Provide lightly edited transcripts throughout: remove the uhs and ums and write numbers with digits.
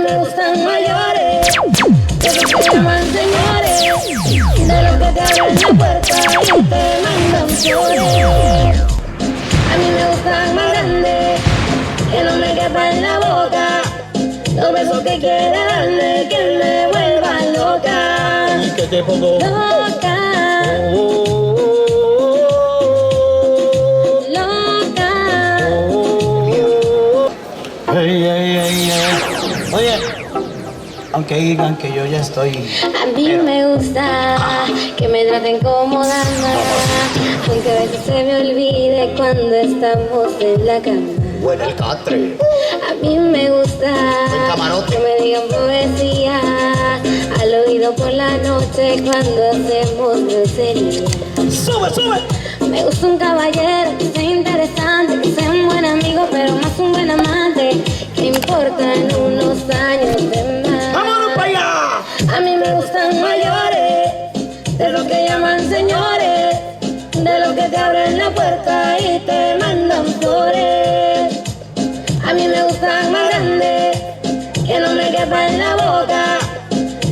me gustan mayores, de los que llaman señores, de los que te abren la puerta y te mandan flores. A mí me gustan más grandes, que no me quepa en la boca, los besos que quiera darle, que me vuelva loca. ¿Y qué te pongo? Loca. Oye, aunque digan que yo ya estoy... A mí me gusta que me traten como dama, aunque a veces se me olvide cuando estamos en la cama. Bueno, el catre. A mí me gusta camarote. que me digan poesía al oído por la noche cuando hacemos grosería. ¡Sube, sube! Me gusta un caballero que sea interesante, que sea un buen amigo, pero más un buen amante. ¿Qué importa en unos años de más? ¡Vámonos para allá! A mí me gustan mayores, de los que llaman señores, de los que te abren la puerta y te mandan flores. A mí me gustan más grandes, que no me quepa en la boca,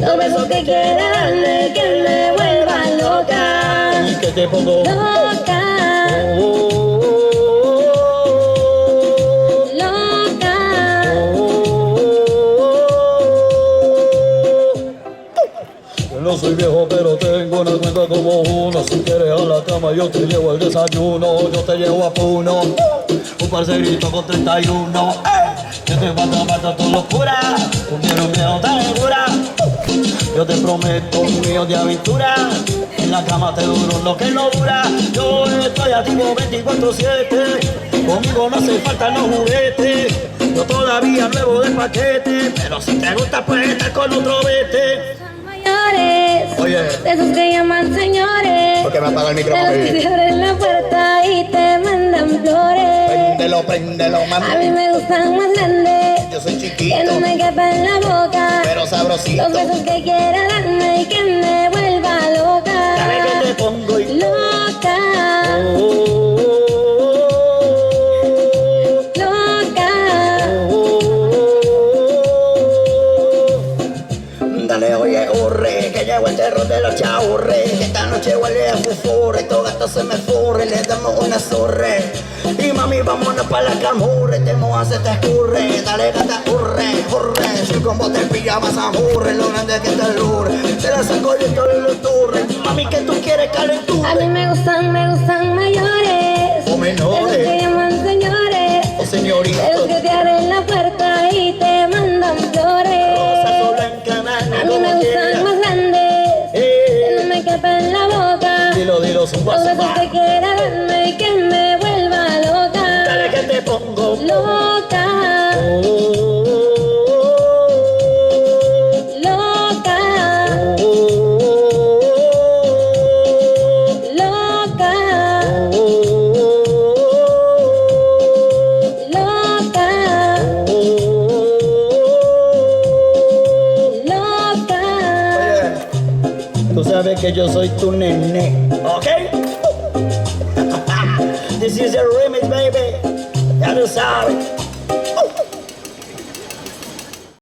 los besos que quiera darle, que me vuelva loca. ¿Y qué te pongo? Loca. No soy viejo, pero tengo una cuenta como uno. Si quieres a la cama, yo te llevo el desayuno. Yo te llevo a Puno, un parcerito con 31. Yo te mando a matar tu locura. Tú quieres un viejo tan segura. Yo te prometo un millón de aventura. En la cama te duro lo que no dura. Yo estoy activo 24/7. Conmigo no hace falta los juguetes. Yo todavía nuevo de paquete. Pero si te gusta, puedes estar con otro vete. Oye, de esos que llaman señores, ¿por qué me apaga el micrófono? de los que te abren la puerta y te mandan flores. Préndelo, préndelo, mami. A mí me gustan más grandes, Yo soy chiquito, que no me quepa en la boca, pero sabrosito. los besos que quiera darme y que me vuelva loca. Dale que te pongo y... Loca. Dale, oye, hurre, que llegó el terror de los chaurres. Que esta noche huele a fufurre, todo gato se me furre, le damos una zorre. Y mami, vámonos pa' la camurre, te mojas se te escurre. Dale, gata, hurre, hurre. Si con vos te pijamas amurre, lo grande que te lure. Se la saco yo todo y lo turre. Mami, que tú quieres calentura. A mí me gustan mayores, O menores. de los que llaman señores, O señoritos. de los que te abren la puerta y te mandan flores. A mí me gustan más grandes, que no me quepa en la boca, Dilo, los besos que quiera darme y que me vuelva loca. Dale que te pongo Loca. Loca. Loca. Loca. Tú sabes que yo soy tu nene, ¿ok? This is a remix, baby. Ya lo sabes.